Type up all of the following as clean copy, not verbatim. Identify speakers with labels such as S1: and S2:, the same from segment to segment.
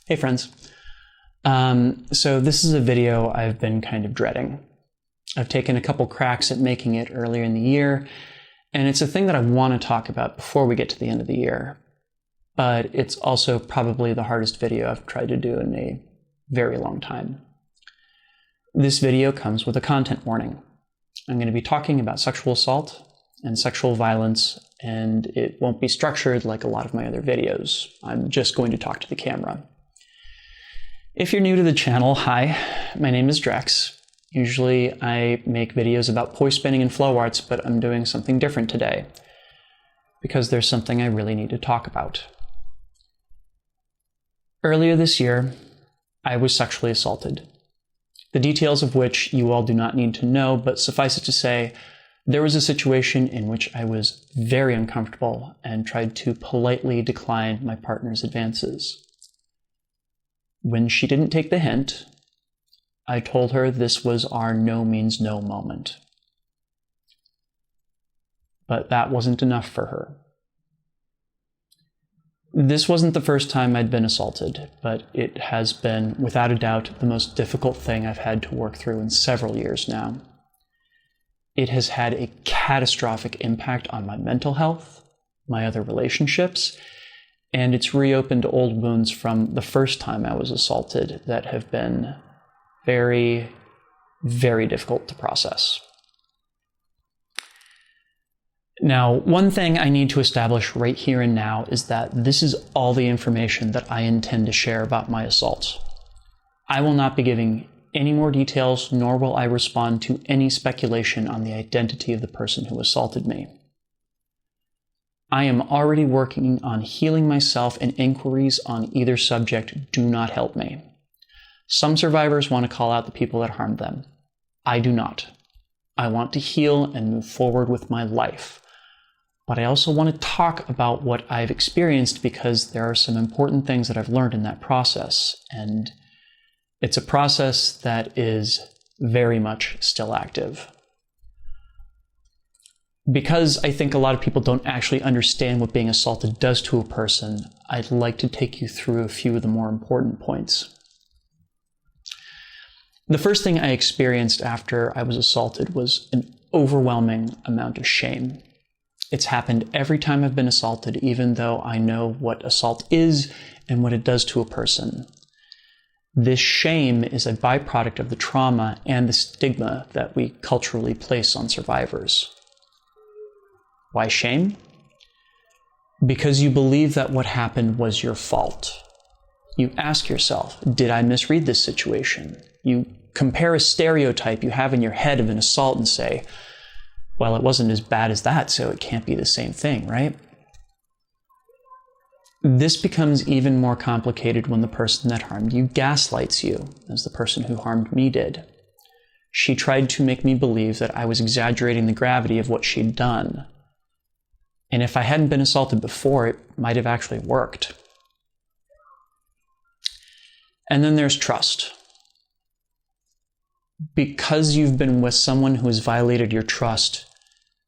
S1: Hey friends. So this is a video I've been kind of dreading. I've taken a couple cracks at making it earlier in the year, and it's a thing that I want to talk about before we get to the end of the year. But it's also probably the hardest video I've tried to do in a very long time. This video comes with a content warning. I'm going to be talking about sexual assault and sexual violence, and it won't be structured like a lot of my other videos. I'm just going to talk to the camera. If you're new to the channel, hi, my name is Drex. Usually I make videos about poi spinning and flow arts, but I'm doing something different today because there's something I really need to talk about. Earlier this year, I was sexually assaulted. The details of which you all do not need to know, but suffice it to say, there was a situation in which I was very uncomfortable and tried to politely decline my partner's advances. When she didn't take the hint, I told her this was our no means no moment. But that wasn't enough for her. This wasn't the first time I'd been assaulted, but it has been, without a doubt, the most difficult thing I've had to work through in several years now. It has had a catastrophic impact on my mental health, my other relationships, and it's reopened old wounds from the first time I was assaulted that have been very, very difficult to process. Now, one thing I need to establish right here and now is that this is all the information that I intend to share about my assault. I will not be giving any more details, nor will I respond to any speculation on the identity of the person who assaulted me. I am already working on healing myself, and inquiries on either subject do not help me. Some survivors want to call out the people that harmed them. I do not. I want to heal and move forward with my life. But I also want to talk about what I've experienced because there are some important things that I've learned in that process, and it's a process that is very much still active. Because I think a lot of people don't actually understand what being assaulted does to a person, I'd like to take you through a few of the more important points. The first thing I experienced after I was assaulted was an overwhelming amount of shame. It's happened every time I've been assaulted, even though I know what assault is and what it does to a person. This shame is a byproduct of the trauma and the stigma that we culturally place on survivors. Why shame? Because you believe that what happened was your fault. You ask yourself, did I misread this situation? You compare a stereotype you have in your head of an assault and say, well, it wasn't as bad as that, so it can't be the same thing, right? This becomes even more complicated when the person that harmed you gaslights you, as the person who harmed me did. She tried to make me believe that I was exaggerating the gravity of what she'd done. And if I hadn't been assaulted before, it might have actually worked. And then there's trust. Because you've been with someone who has violated your trust,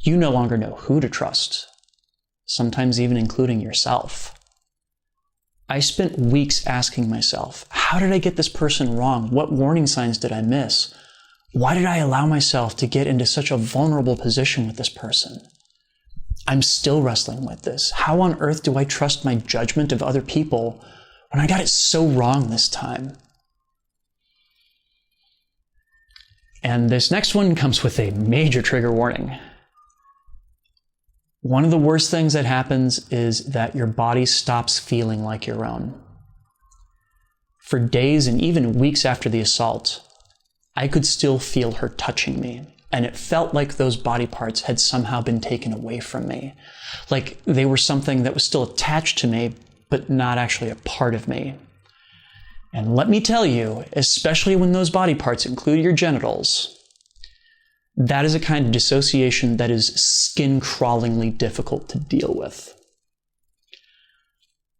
S1: you no longer know who to trust, sometimes even including yourself. I spent weeks asking myself, how did I get this person wrong? What warning signs did I miss? Why did I allow myself to get into such a vulnerable position with this person? I'm still wrestling with this. How on earth do I trust my judgment of other people when I got it so wrong this time? And this next one comes with a major trigger warning. One of the worst things that happens is that your body stops feeling like your own. For days and even weeks after the assault, I could still feel her touching me. And it felt like those body parts had somehow been taken away from me. Like they were something that was still attached to me, but not actually a part of me. And let me tell you, especially when those body parts include your genitals, that is a kind of dissociation that is skin-crawlingly difficult to deal with.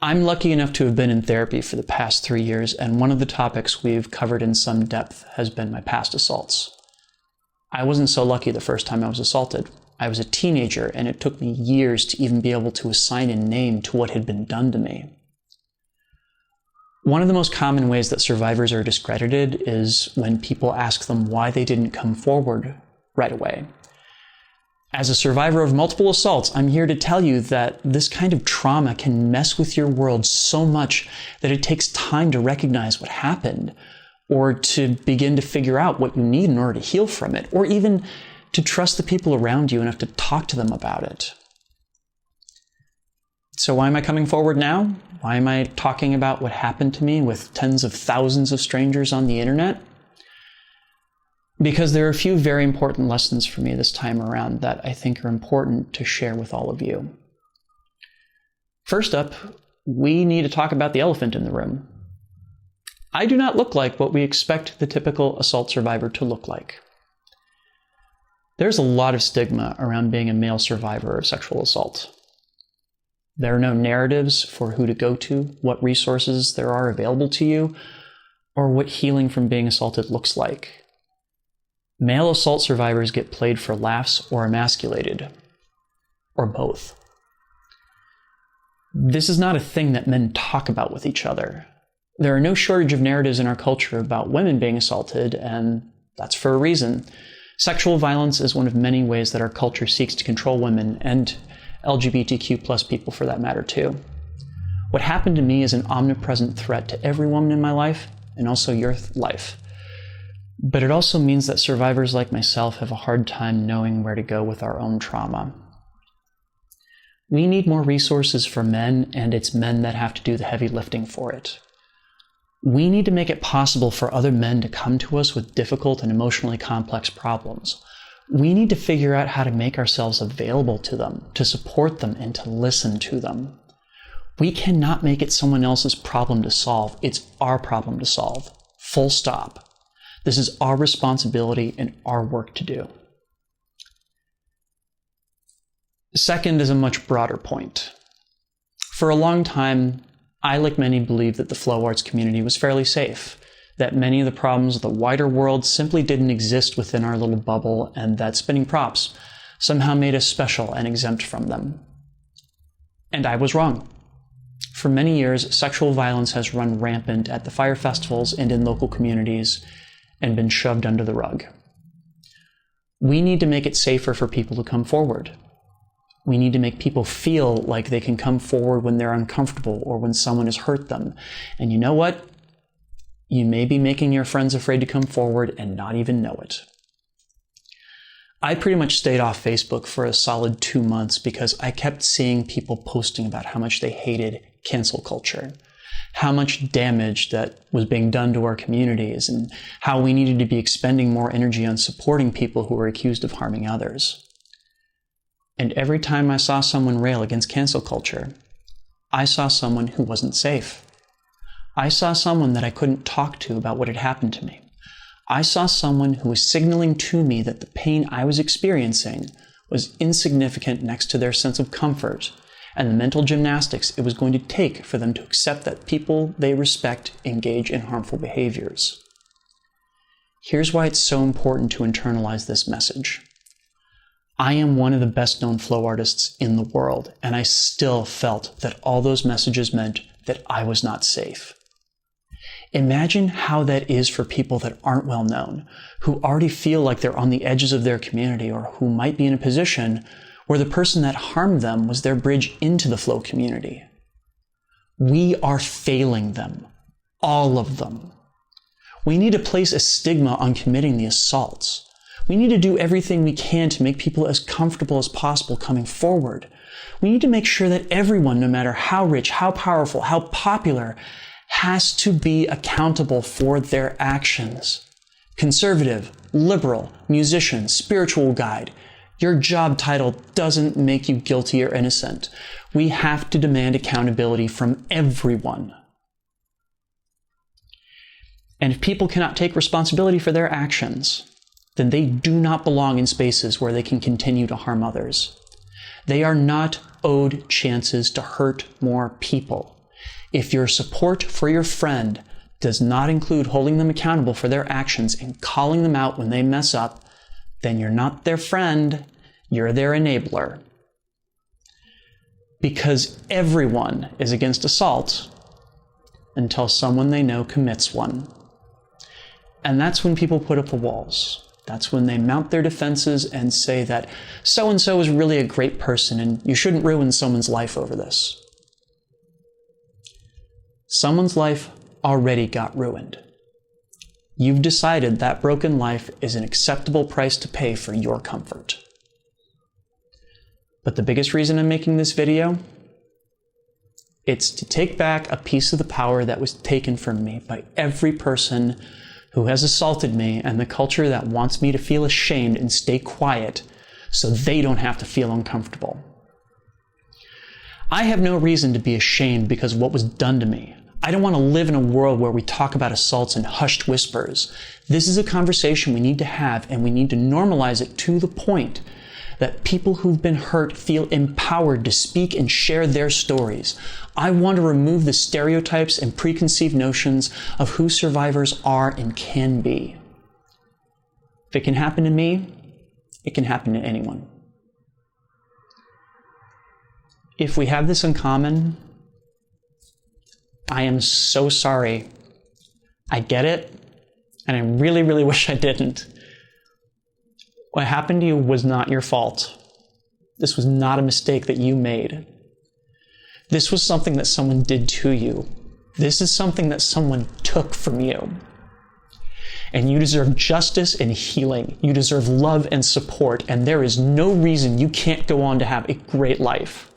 S1: I'm lucky enough to have been in therapy for the past 3 years, and one of the topics we've covered in some depth has been my past assaults. I wasn't so lucky the first time I was assaulted. I was a teenager, and it took me years to even be able to assign a name to what had been done to me. One of the most common ways that survivors are discredited is when people ask them why they didn't come forward right away. As a survivor of multiple assaults, I'm here to tell you that this kind of trauma can mess with your world so much that it takes time to recognize what happened, or to begin to figure out what you need in order to heal from it, or even to trust the people around you enough to talk to them about it. So why am I coming forward now? Why am I talking about what happened to me with tens of thousands of strangers on the internet? Because there are a few very important lessons for me this time around that I think are important to share with all of you. First up, we need to talk about the elephant in the room. I do not look like what we expect the typical assault survivor to look like. There's a lot of stigma around being a male survivor of sexual assault. There are no narratives for who to go to, what resources there are available to you, or what healing from being assaulted looks like. Male assault survivors get played for laughs or emasculated, or both. This is not a thing that men talk about with each other. There are no shortage of narratives in our culture about women being assaulted, and that's for a reason. Sexual violence is one of many ways that our culture seeks to control women, and LGBTQ plus people for that matter too. What happened to me is an omnipresent threat to every woman in my life, and also your life. But it also means that survivors like myself have a hard time knowing where to go with our own trauma. We need more resources for men, and it's men that have to do the heavy lifting for it. We need to make it possible for other men to come to us with difficult and emotionally complex problems. We need to figure out how to make ourselves available to them, to support them, and to listen to them. We cannot make it someone else's problem to solve. It's our problem to solve. Full stop. This is our responsibility and our work to do. Second is a much broader point. For a long time, I, like many, believed that the flow arts community was fairly safe, that many of the problems of the wider world simply didn't exist within our little bubble, and that spinning props somehow made us special and exempt from them. And I was wrong. For many years, sexual violence has run rampant at the fire festivals and in local communities and been shoved under the rug. We need to make it safer for people to come forward. We need to make people feel like they can come forward when they're uncomfortable or when someone has hurt them. And you know what? You may be making your friends afraid to come forward and not even know it. I pretty much stayed off Facebook for a solid 2 months because I kept seeing people posting about how much they hated cancel culture, how much damage that was being done to our communities, and how we needed to be expending more energy on supporting people who were accused of harming others. And every time I saw someone rail against cancel culture, I saw someone who wasn't safe. I saw someone that I couldn't talk to about what had happened to me. I saw someone who was signaling to me that the pain I was experiencing was insignificant next to their sense of comfort and the mental gymnastics it was going to take for them to accept that people they respect engage in harmful behaviors. Here's why it's so important to internalize this message. I am one of the best-known flow artists in the world, and I still felt that all those messages meant that I was not safe. Imagine how that is for people that aren't well known, who already feel like they're on the edges of their community, or who might be in a position where the person that harmed them was their bridge into the flow community. We are failing them, all of them. We need to place a stigma on committing the assaults. We need to do everything we can to make people as comfortable as possible coming forward. We need to make sure that everyone, no matter how rich, how powerful, how popular, has to be accountable for their actions. Conservative, liberal, musician, spiritual guide. Your job title doesn't make you guilty or innocent. We have to demand accountability from everyone. And if people cannot take responsibility for their actions, then they do not belong in spaces where they can continue to harm others. They are not owed chances to hurt more people. If your support for your friend does not include holding them accountable for their actions and calling them out when they mess up, then you're not their friend You're their enabler. Because everyone is against assault until someone they know commits one. And that's when people put up the walls. That's when they mount their defenses and say that so-and-so is really a great person and you shouldn't ruin someone's life over this. Someone's life already got ruined. You've decided that broken life is an acceptable price to pay for your comfort. But the biggest reason I'm making this video, it's to take back a piece of the power that was taken from me by every person who has assaulted me and the culture that wants me to feel ashamed and stay quiet so they don't have to feel uncomfortable. I have no reason to be ashamed because of what was done to me. I don't want to live in a world where we talk about assaults in hushed whispers. This is a conversation we need to have, and we need to normalize it to the point that people who've been hurt feel empowered to speak and share their stories. I want to remove the stereotypes and preconceived notions of who survivors are and can be. If it can happen to me, it can happen to anyone. If we have this in common, I am so sorry. I get it, and I really, really wish I didn't. What happened to you was not your fault. This was not a mistake that you made. This was something that someone did to you. This is something that someone took from you. And you deserve justice and healing. You deserve love and support, and there is no reason you can't go on to have a great life.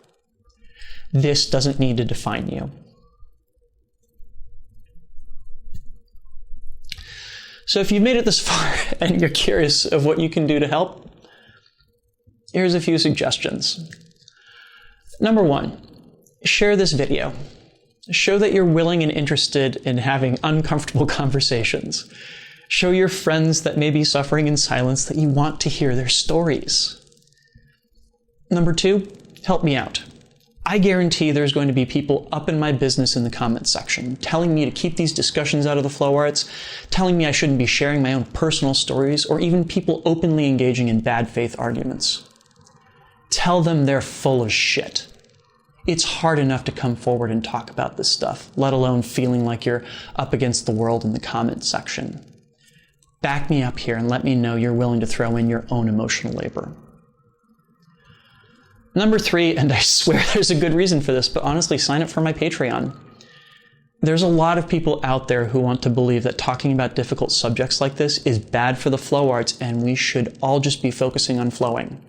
S1: This doesn't need to define you. So if you've made it this far and you're curious of what you can do to help, here's a few suggestions. Number one, share this video. Show that you're willing and interested in having uncomfortable conversations. Show your friends that may be suffering in silence that you want to hear their stories. Number two, help me out. I guarantee there's going to be people up in my business in the comments section telling me to keep these discussions out of the flow arts, telling me I shouldn't be sharing my own personal stories, or even people openly engaging in bad faith arguments. Tell them they're full of shit. It's hard enough to come forward and talk about this stuff, let alone feeling like you're up against the world in the comments section. Back me up here and let me know you're willing to throw in your own emotional labor. Number three, and I swear there's a good reason for this, but honestly, sign up for my Patreon. There's a lot of people out there who want to believe that talking about difficult subjects like this is bad for the flow arts, and we should all just be focusing on flowing.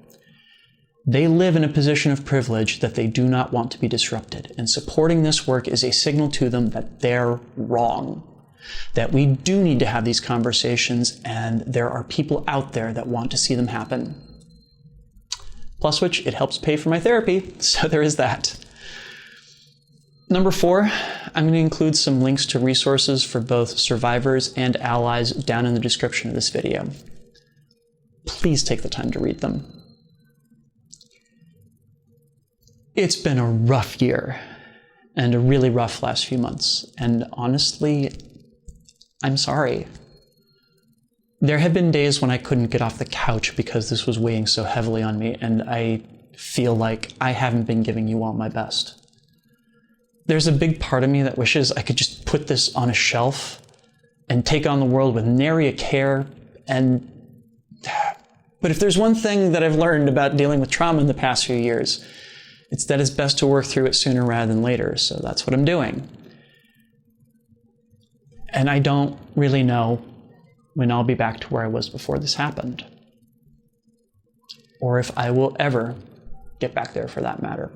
S1: They live in a position of privilege that they do not want to be disrupted, and supporting this work is a signal to them that they're wrong, that we do need to have these conversations, and there are people out there that want to see them happen. Plus which, it helps pay for my therapy, so there is that. Number four, I'm going to include some links to resources for both survivors and allies down in the description of this video. Please take the time to read them. It's been a rough year and a really rough last few months, and honestly, I'm sorry. There have been days when I couldn't get off the couch because this was weighing so heavily on me, and I feel like I haven't been giving you all my best. There's a big part of me that wishes I could just put this on a shelf and take on the world with nary a care, but if there's one thing that I've learned about dealing with trauma in the past few years, it's that it's best to work through it sooner rather than later, so that's what I'm doing. And I don't really know when I'll be back to where I was before this happened, or if I will ever get back there for that matter.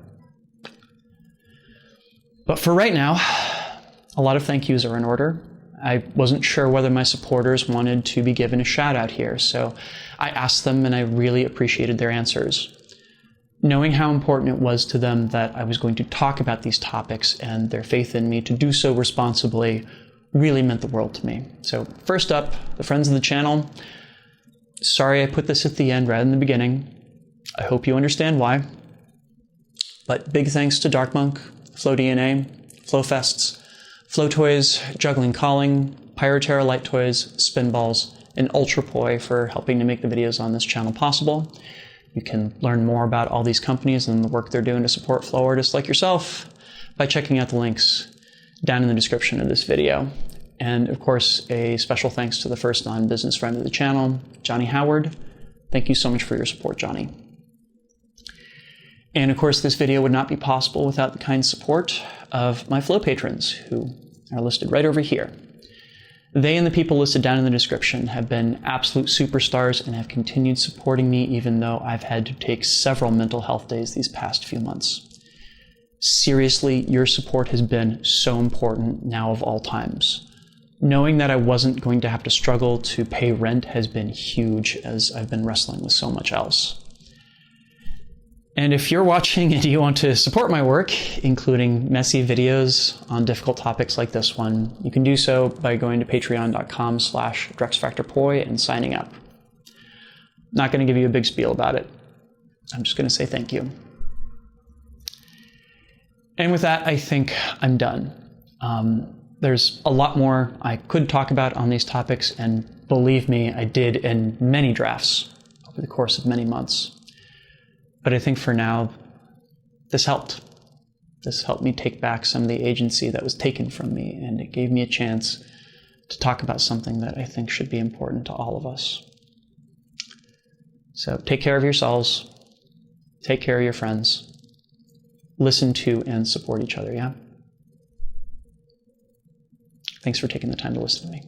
S1: But for right now, a lot of thank yous are in order. I wasn't sure whether my supporters wanted to be given a shout out here, so I asked them and I really appreciated their answers. Knowing how important it was to them that I was going to talk about these topics and their faith in me to do so responsibly really meant the world to me. So first up, the friends of the channel, sorry I put this at the end rather than the beginning. I hope you understand why. But big thanks to Dark Monk, Flow DNA, Flow Fests, Flow Toys, Juggling Calling, Pyroterra Light Toys, Spinballs, and Ultrapoi for helping to make the videos on this channel possible. You can learn more about all these companies and the work they're doing to support flow artists like yourself by checking out the links down in the description of this video. And of course, a special thanks to the first non-business friend of the channel, Johnny Howard. Thank you so much for your support, Johnny. And of course, this video would not be possible without the kind support of my Flow patrons, who are listed right over here. They and the people listed down in the description have been absolute superstars and have continued supporting me even though I've had to take several mental health days these past few months. Seriously, your support has been so important now of all times. Knowing that I wasn't going to have to struggle to pay rent has been huge, as I've been wrestling with so much else. And if you're watching and you want to support my work, including messy videos on difficult topics like this one, you can do so by going to patreon.com/DrexFactorPoi and signing up. I'm not going to give you a big spiel about it. I'm just going to say thank you. And with that, I think I'm done. There's a lot more I could talk about on these topics, and believe me, I did in many drafts over the course of many months. But I think for now, this helped. This helped me take back some of the agency that was taken from me, and it gave me a chance to talk about something that I think should be important to all of us. So take care of yourselves, take care of your friends, listen to and support each other, yeah? Thanks for taking the time to listen to me.